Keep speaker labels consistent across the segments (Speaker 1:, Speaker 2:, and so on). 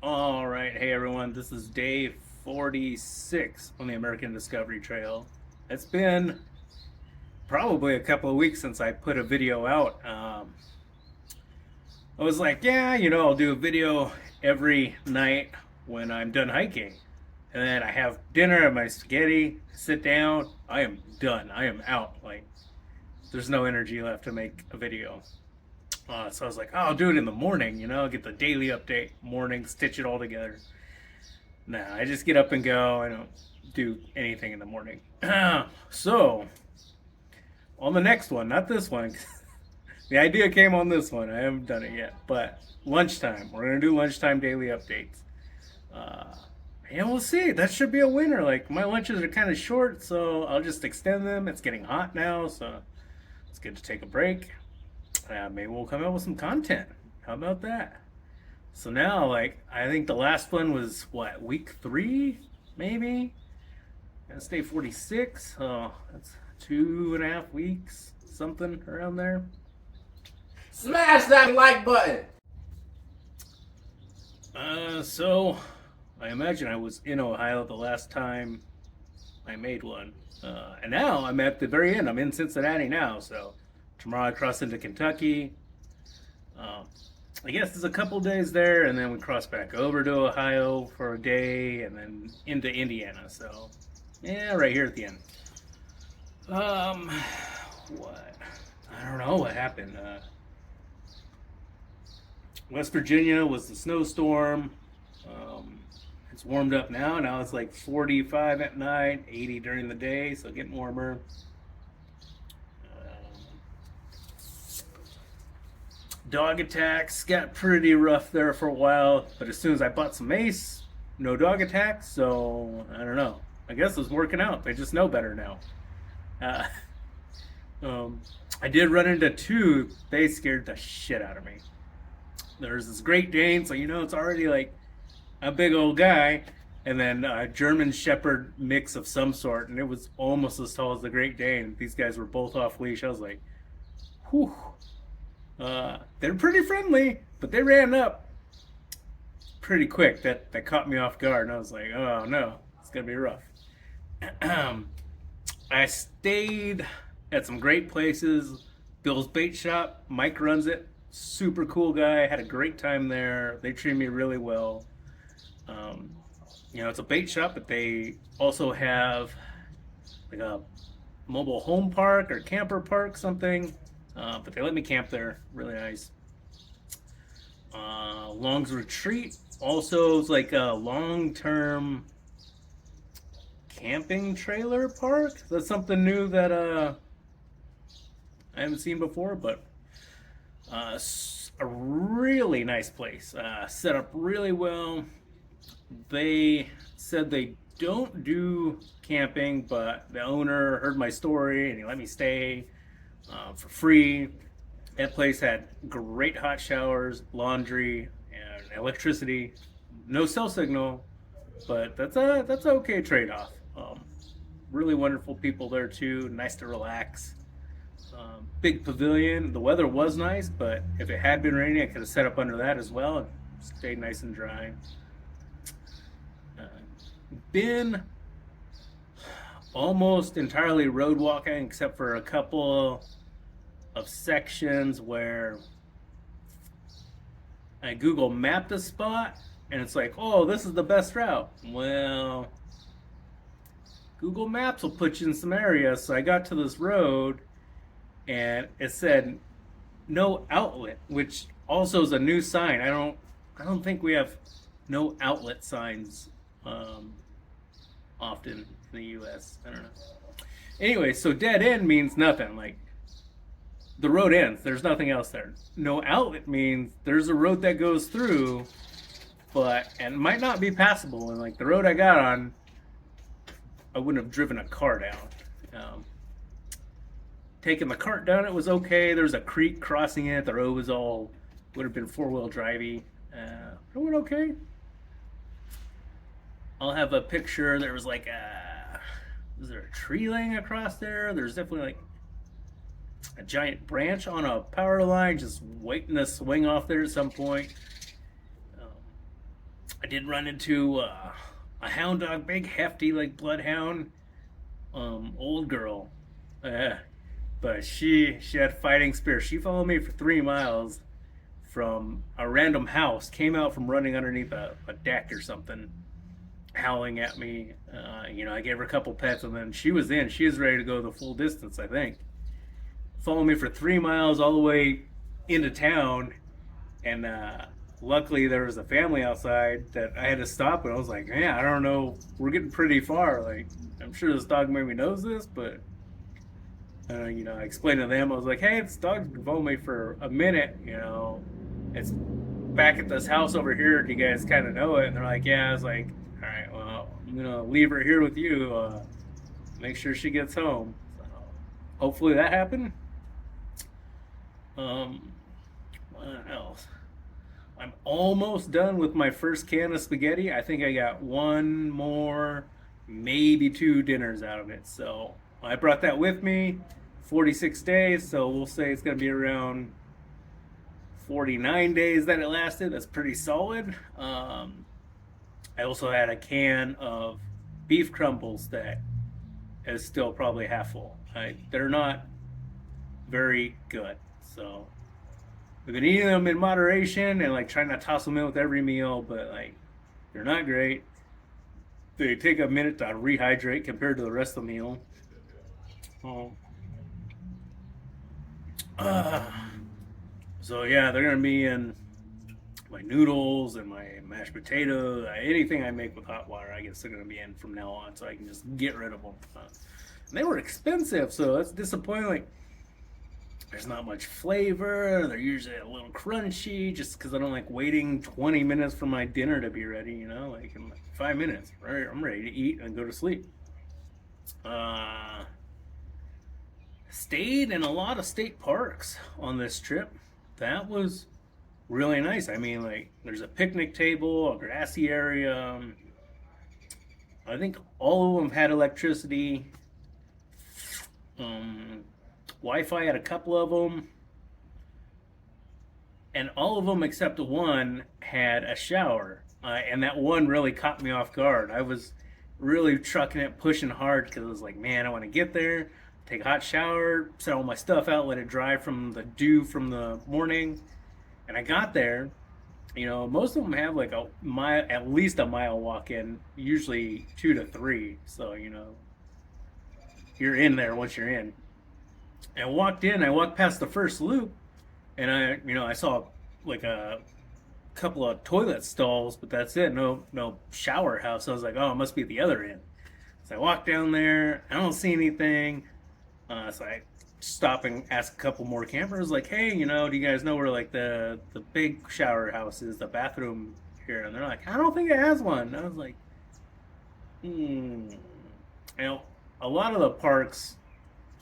Speaker 1: All right, hey everyone, this is day 46 on the American Discovery Trail. It's been probably a couple of weeks since I put a video out. I was like, yeah, I'll do a video every night when I'm done hiking. And then I have dinner and my spaghetti, sit down, I am done. I am out. Like, there's no energy left to make a video. So I was like, oh, I'll do it in the morning, get the daily update, morning, stitch it all together. Nah, I just get up and go. I don't do anything in the morning. So, on the next one, not this one. The idea came on this one. I haven't done it yet. But lunchtime. We're going to do lunchtime daily updates. Uh, and we'll see. That should be a winner. Like, my lunches are kind of short, so I'll just extend them. It's getting hot now, so it's good to take a break. Maybe we'll come out with some content. How about that? So now, like, I think the last one was what, week 3, maybe? That's day 46. Oh, that's 2.5 weeks, something around there.
Speaker 2: Smash that like button.
Speaker 1: So I imagine I was in Ohio the last time I made one. And now I'm at the very end. I'm in Cincinnati now, so tomorrow I cross into Kentucky. Um, I guess there's a couple days there, and then we cross back over to Ohio for a day, and then into Indiana. So, yeah, right here at the end. Um, what? I don't know what happened. West Virginia was the snowstorm. Um, it's warmed up now. Now it's like 45 at night, 80 during the day, so getting warmer. Dog attacks got pretty rough there for a while, but as soon as I bought some mace, no dog attacks. So I don't know. I guess it's working out. They just know better now. Uh, I did run into two. They scared the shit out of me. There's this Great Dane, so it's already like a big old guy, and then a German Shepherd mix of some sort, and it was almost as tall as the Great Dane. These guys were both off leash. I was like, whew. They're pretty friendly, but they ran up pretty quick. That caught me off guard, and I was like, oh no, it's gonna be rough. I stayed at some great places. Bill's Bait Shop, Mike runs it. Super cool guy. Had a great time there. They treat me really well. Um, it's a bait shop, but they also have like a mobile home park or camper park, something. But they let me camp there. Really nice. Long's Retreat also is like a long-term camping trailer park. That's something new that I haven't seen before, but a really nice place. Set up really well. They said they don't do camping, but the owner heard my story and he let me stay for free. That place had great hot showers, laundry, and electricity. No cell signal, but that's an okay trade off. Really wonderful people there too. Nice to relax. Big pavilion. The weather was nice, but if it had been raining, I could have set up under that as well and stayed nice and dry. Uh, been almost entirely road walking, except for a couple of sections where I Google mapped a spot and it's like, oh, this is the best route. Well, Google Maps will put you in some areas. So I got to this road and it said no outlet, which also is a new sign. I don't think we have no outlet signs often in the U.S. I don't know. Anyway, so dead end means nothing. Like the road ends. There's nothing else there. No outlet means there's a road that goes through, and it might not be passable. And like the road I got on, I wouldn't have driven a car down. Taking the cart down, it was okay. There was a creek crossing it. The road was all would have been 4-wheel drivey. It went okay. I'll have a picture. There was like is there a tree laying across there? There's definitely like a giant branch on a power line just waiting to swing off there at some point. Um, I did run into a hound dog, big, hefty, like bloodhound, old girl. Uh, but she had fighting spirit. She followed me for 3 miles from a random house. Came out from running underneath a deck or something, howling at me. I gave her a couple pets, and then she was in. She was ready to go the full distance, I think. Followed me for 3 miles all the way into town, and luckily there was a family outside that I had to stop. And I was like, man, I don't know, we're getting pretty far. Like, I'm sure this dog maybe knows this, but I explained to them. I was like, hey, this dog's been following me for a minute. It's back at this house over here. Do you guys kind of know it? And they're like, yeah. I was like, all right, well, I'm gonna leave her here with you. Make sure she gets home. So hopefully that happened. What else? I'm almost done with my first can of spaghetti. I think I got one more, maybe two dinners out of it. So I brought that with me. 46 days, so we'll say it's going to be around 49 days that it lasted. That's pretty solid. I also had a can of beef crumbles that is still probably half full. They're not very good, so we've been eating them in moderation and like trying not to toss them in with every meal, but like they're not great. They take a minute to rehydrate compared to the rest of the meal. Oh. So yeah, they're gonna be in my noodles and my mashed potatoes. Anything I make with hot water, I guess they're gonna be in from now on, so I can just get rid of them. And they were expensive, so that's disappointing. Like, there's not much flavor. They're usually a little crunchy, just because I don't like waiting 20 minutes for my dinner to be ready. Like in like 5 minutes, right? I'm ready to eat and go to sleep. Stayed in a lot of state parks on this trip. That was really nice. I mean, like, there's a picnic table, a grassy area. I think all of them had electricity. Wi-Fi at a couple of them, and all of them except one had a shower. And that one really caught me off guard. I was really trucking it, pushing hard because I was like, man, I want to get there, take a hot shower, set all my stuff out, let it dry from the dew from the morning. And I got there. Most of them have like a mile, at least a mile walk in, usually 2 to 3. So you're in there once you're in. And I walked in. I walked past the first loop, and I saw like a couple of toilet stalls, but that's it. No shower house. So I was like, oh, it must be at the other end. So I walked down there. I don't see anything. So I stop and ask a couple more campers, like, hey, do you guys know where like the big shower house is, the bathroom here? And they're like, I don't think it has one. And I was like, a lot of the parks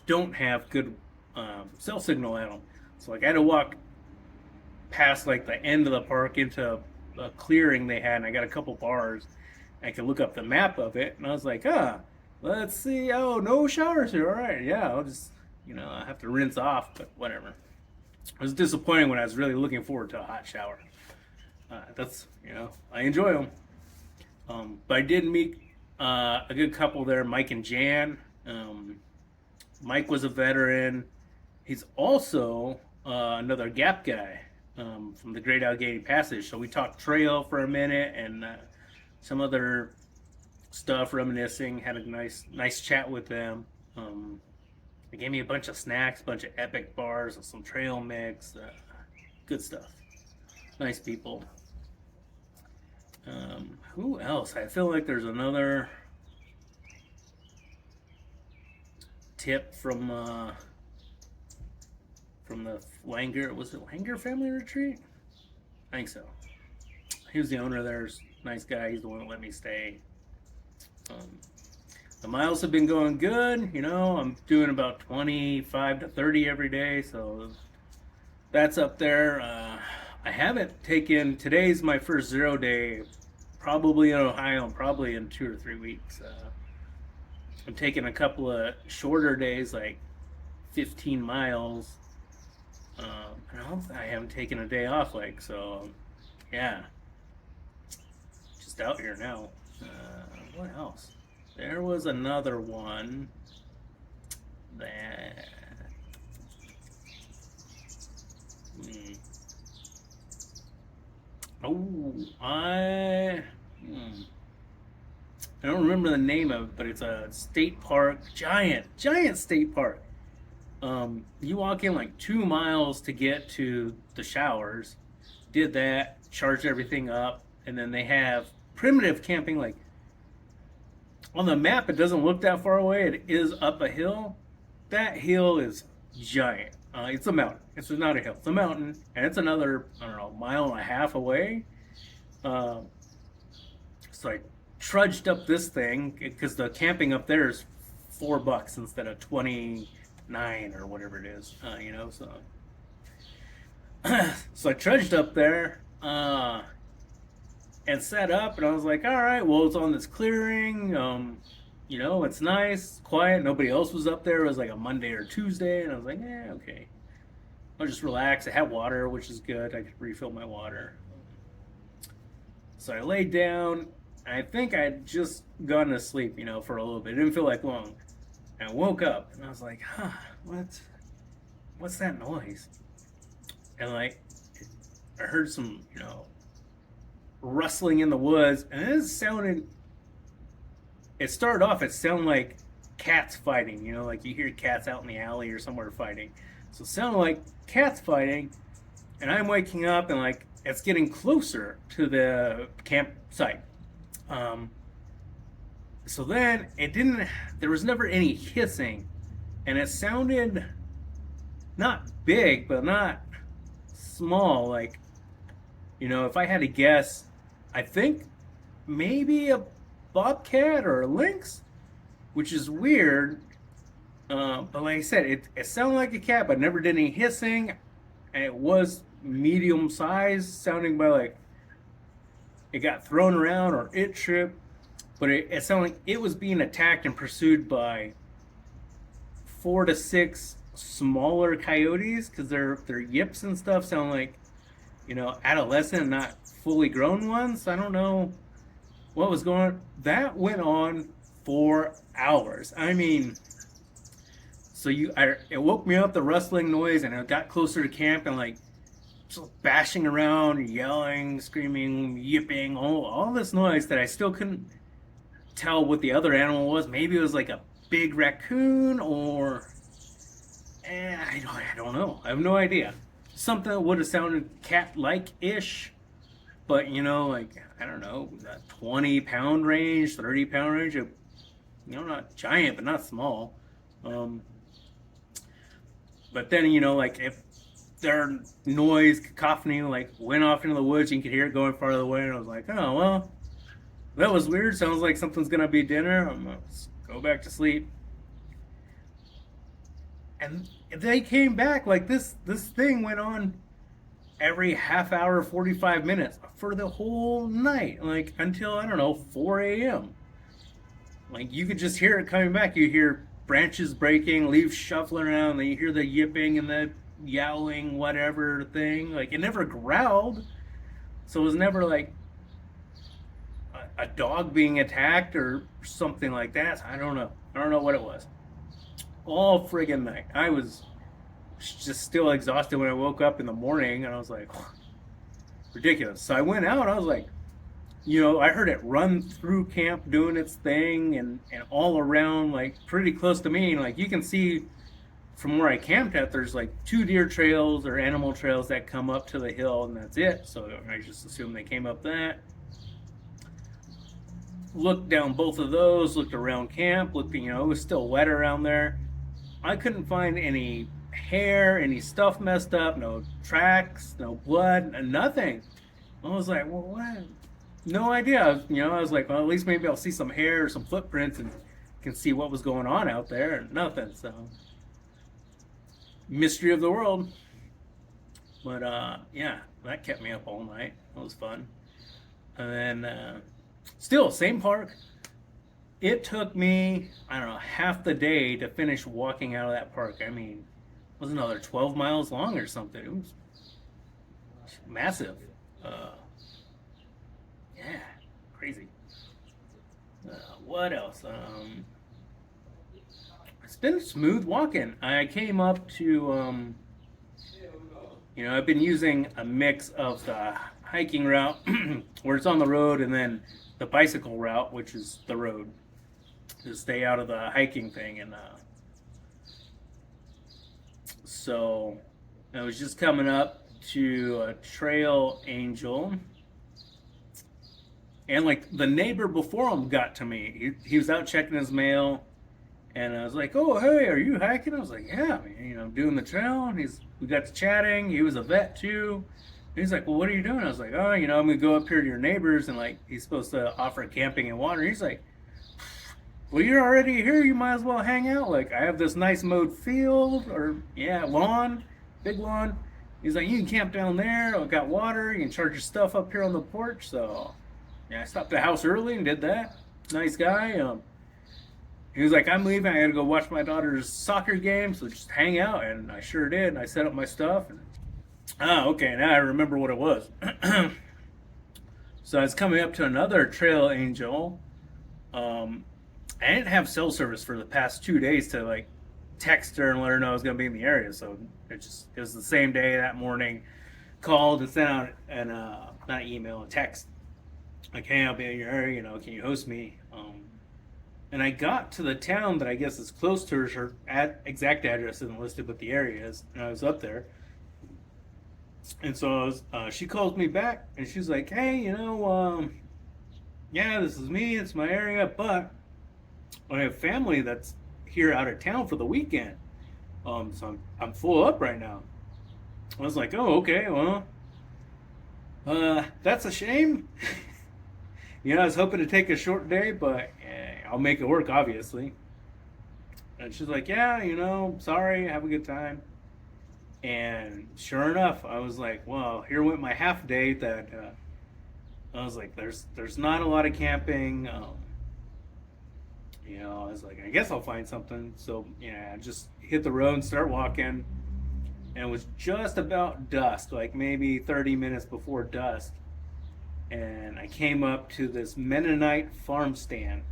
Speaker 1: don't have good cell signal at them. So like I had to walk past like the end of the park into a clearing they had, and I got a couple bars. I could look up the map of it, and I was like, let's see. Oh, no showers here. All right, yeah, I'll just I have to rinse off, but whatever. It was disappointing when I was really looking forward to a hot shower. That's I enjoy them. But I did meet a good couple there, Mike and Jan. Mike was a veteran. He's also another Gap guy from the Great Allegheny Passage. So we talked trail for a minute and some other stuff, reminiscing. Had a nice chat with them. They gave me a bunch of snacks, a bunch of Epic bars, and some trail mix. Good stuff. Nice people. Who else? I feel like there's another tip from the Langer. Was it Langer Family Retreat? I think so. He was the owner there. Nice guy. He's the one that let me stay. The miles have been going good. I'm doing about 25 to 30 every day, so that's up there. I haven't taken, today's my first 0 day, probably in Ohio, probably in 2 or 3 weeks. I'm taking a couple of shorter days, like 15 miles. I haven't taken a day off, so yeah. just out here now. What else? There was another one that. Oh, I don't remember the name of it, but it's a state park, giant state park. You walk in like 2 miles to get to the showers. Did that, charged everything up, and then they have primitive camping. Like on the map, it doesn't look that far away. It is up a hill. That hill is giant. It's a mountain. It's not a hill. It's a mountain, and it's another, I don't know, mile and a half away. So I trudged up this thing because the camping up there is $4 instead of 29 or whatever it is. So so I trudged up there and set up, and I was like, all right, well, it's on this clearing. It's nice, quiet. Nobody else was up there. It was like a Monday or Tuesday, and I was like, okay. I'll just relax. I had water, which is good. I could refill my water. So I laid down. I think I had just gone to sleep, for a little bit. It didn't feel like long. And I woke up, and I was like, what's that noise? And like, I heard some, rustling in the woods, and it started off, it sounded like cats fighting, like you hear cats out in the alley or somewhere fighting. So it sounded like cats fighting, and I'm waking up, and like, it's getting closer to the campsite. So then there was never any hissing, and it sounded not big, but not small. Like, if I had to guess, I think maybe a bobcat or a lynx, which is weird. But like I said, it sounded like a cat, but never did any hissing, and it was medium size, sounding by like it got thrown around or it tripped, but it sounded like it was being attacked and pursued by 4 to 6 smaller coyotes, because their yips and stuff sound like adolescent, not fully grown ones. I don't know what was going on. That went on for hours. I mean, so it woke me up, the rustling noise, and I got closer to camp, and like just bashing around, yelling, screaming, yipping, all this noise that I still couldn't tell what the other animal was. Maybe it was like a big raccoon, or I don't know. I have no idea. Something that would have sounded cat-like-ish, but like, I don't know, that 20-pound range, 30-pound range. Not giant, but not small. But then like, if their noise, cacophony, like went off into the woods, you could hear it going farther away, and I was like, oh well, that was weird. Sounds like something's gonna be dinner. I'm gonna go back to sleep. And they came back. Like, this thing went on every half hour, 45 minutes for the whole night, like until, I don't know, 4 a.m. Like, you could just hear it coming back. You hear branches breaking, leaves shuffling around, and you hear the yipping and the yowling, whatever thing. Like, it never growled, so it was never like a dog being attacked or something like that. I don't know what it was. All friggin' night. I was just still exhausted when I woke up in the morning, and I was like, ridiculous. So I went out. I was like, I heard it run through camp doing its thing, and all around, like pretty close to me. And like, you can see from where I camped at, there's like 2 deer trails or animal trails that come up to the hill, and that's it. So I just assumed they came up that. Looked down both of those, looked around camp, it was still wet around there. I couldn't find any hair, any stuff messed up, no tracks, no blood, nothing. I was like, well, what? No idea. I was like, well, at least maybe I'll see some hair or some footprints and can see what was going on out there. And nothing. So, mystery of the world. But yeah, that kept me up all night. It was fun. And then still, same park. It took me, I don't know, half the day to finish walking out of that park. I mean, it was another 12 miles long or something. It was massive. Yeah, crazy. what else? It's been smooth walking. I came up to, I've been using a mix of the hiking route where it's on the road and then the bicycle route, which is the road, to stay out of the hiking thing. And so I was just coming up to a Trail Angel, and like the neighbor before him got to me. He was out checking his mail, and I was like, "Oh, hey, are you hiking?" I was like, "Yeah, man, I'm doing the trail." And we got to chatting. He was a vet too. And he's like, "Well, what are you doing?" I was like, "Oh, I'm gonna go up here to your neighbors, and like he's supposed to offer camping and water." He's like, "Well, you're already here. You might as well hang out. Like I have this nice mowed field, or yeah, lawn, big lawn." He's like, "You can camp down there. I got water. You can charge your stuff up here on the porch." So yeah, I stopped at the house early and did that. Nice guy. He was like, "I'm leaving. I got to go watch my daughter's soccer game, so just hang out." And I sure did. And I set up my stuff. And, okay. Now I remember what it was. So I was coming up to another Trail Angel. I didn't have cell service for the past 2 days to like text her and let her know I was going to be in the area. So it was the same day that morning. Called and sent out an not email, a text. Like, "Hey, I'll be in your area. Can you host me?" And I got to the town that I guess is close to her. Her exact address isn't listed, but the area is. And I was up there. And so she calls me back, and she's like, "Hey, yeah, this is me. It's my area, but I have family that's here out of town for the weekend. So I'm full up right now." I was like, "Oh, okay. Well, that's a shame." I was hoping to take a short day, but I'll make it work, obviously. And she's like, "Yeah, sorry, have a good time." And sure enough, I was like, "Well, here went my half day." That I was like, "There's not a lot of camping." I was like, "I guess I'll find something." So yeah, I just hit the road and start walking. And it was just about dusk, like maybe 30 minutes before dusk. And I came up to this Mennonite farm stand.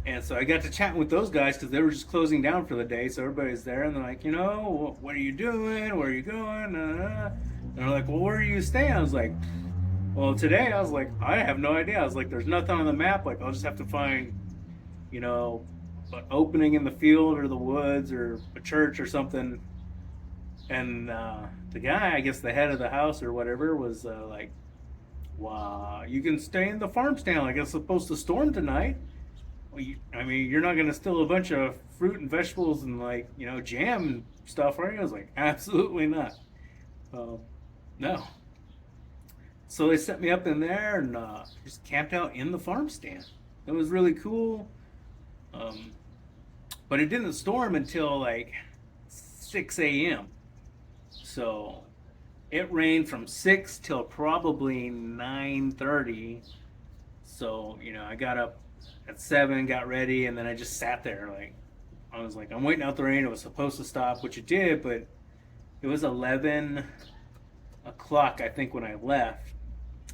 Speaker 1: And so I got to chatting with those guys because they were just closing down for the day. So everybody's there, and they're like, "What are you doing? Where are you going?" And they're like, "Well, where are you staying?" I was like, "Well, today," I was like, "I have no idea." I was like, "There's nothing on the map. Like, I'll just have to find, an opening in the field or the woods or a church or something." And the guy, I guess the head of the house or whatever, was like, "Wow, you can stay in the farm stand. Like it's supposed to storm tonight. Well, you're not going to steal a bunch of fruit and vegetables and like, jam and stuff, are you?" I was like, "Absolutely not. No." So they set me up in there and just camped out in the farm stand. It was really cool. But it didn't storm until like 6 a.m. So it rained from 6 till probably 9:30. So, I got up at 7, got ready, and then I just sat there. Like, I was like, I'm waiting out the rain. It was supposed to stop, which it did, but it was 11 o'clock, I think, when I left.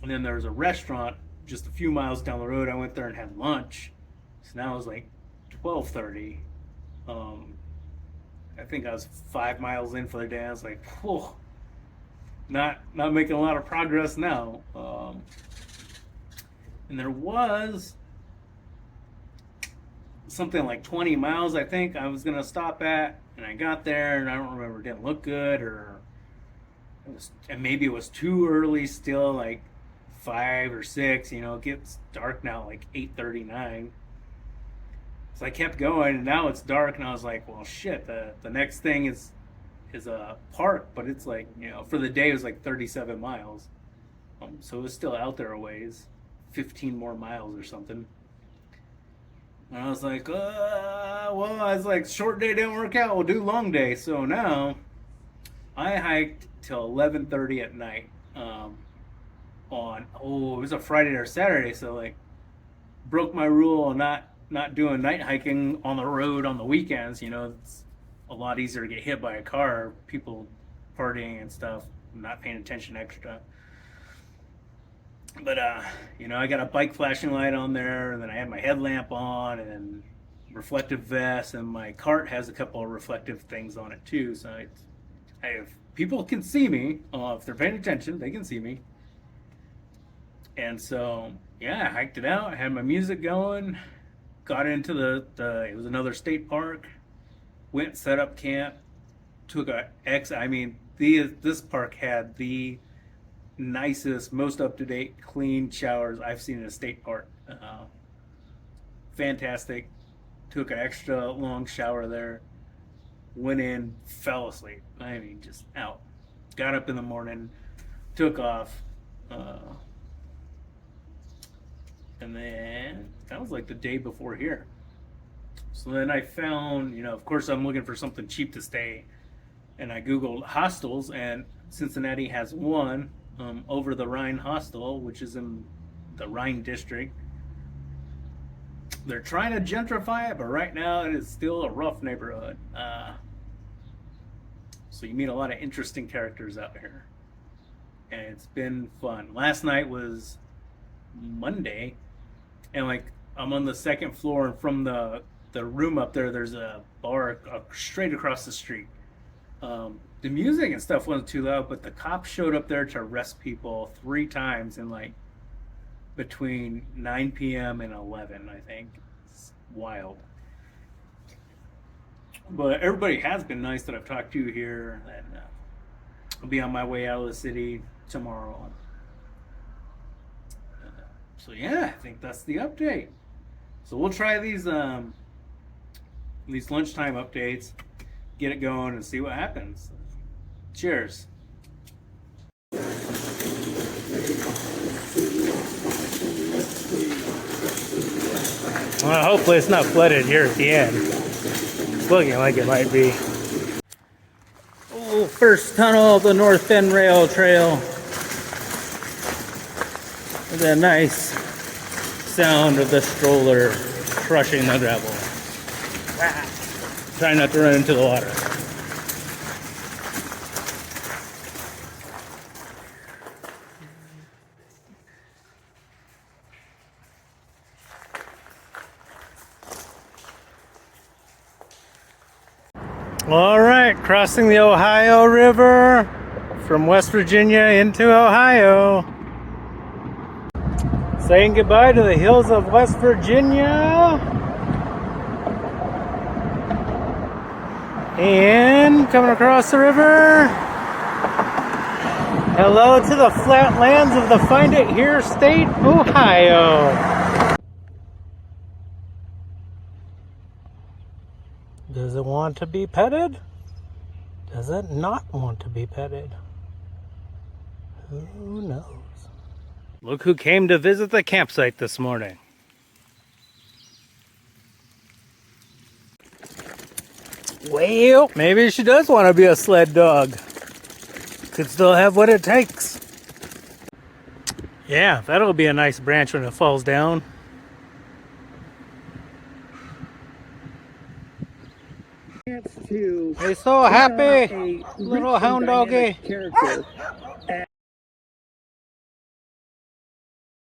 Speaker 1: And then there was a restaurant just a few miles down the road. I went there and had lunch. So now it was like 12:30. I think I was 5 miles in for the day. I was like, whoa, not making a lot of progress now. And there was something like 20 miles, I think, I was gonna stop at, and I got there, and I don't remember, it didn't look good, or and maybe it was too early still, like 5 or 6. It gets dark now, like 8:39. So I kept going, and now it's dark, and I was like, well, shit. The next thing is a park, but it's like, for the day it was like 37 miles. So it was still out there a ways, 15 more miles or something. And I was like, well, I was like, short day didn't work out. We'll do long day. So now I hiked till 11:30 at night. It was a Friday or Saturday, so like broke my rule on not doing night hiking on the road on the weekends. It's a lot easier to get hit by a car, people partying and stuff, not paying attention extra. But you know, I got a bike flashing light on there, and then I had my headlamp on, and then reflective vest, and my cart has a couple of reflective things on it too. So if people can see me, if they're paying attention, they can see me. And so yeah, I hiked it out, had my music going, got into the it was another state park, went set up camp, took a X. I mean, this park had the nicest, most up to date, clean showers I've seen in a state park. Fantastic. Took an extra long shower there. Went in, fell asleep. I mean, just out. Got up in the morning, took off, and then that was like the day before here. So then I found, you know, of course, I'm looking for something cheap to stay, and I Googled hostels, and Cincinnati has one, Over the Rhine Hostel, which is in the Rhine district. They're trying to gentrify it, but right now it is still a rough neighborhood. So you meet a lot of interesting characters out here, and it's been fun. Last night was Monday, and like I'm on the second floor, and from the room up there, there's a bar straight across the street. The music and stuff wasn't too loud, but the cops showed up there to arrest people 3 times in like between 9 p.m. and 11, I think. It's wild. But everybody has been nice that I've talked to here, and I'll be on my way out of the city tomorrow. So yeah, I think that's the update. So we'll try these lunchtime updates, get it going, and see what happens. Cheers. Well, hopefully it's not flooded here at the end. It's looking like it might be. Oh, first tunnel of the North Bend Rail Trail. With a nice sound of the stroller crushing the gravel. Ah. Try not to run into the water. All right, crossing the Ohio River from West Virginia into Ohio. Saying goodbye to the hills of West Virginia. And coming across the river. Hello to the flat lands of the Find It Here state, Ohio. Does it want to be petted? Does it not want to be petted? Who knows? Look who came to visit the campsite this morning. Well, maybe she does want to be a sled dog. Could still have what it takes. Yeah, that'll be a nice branch when it falls down. He's so happy, little hound doggy.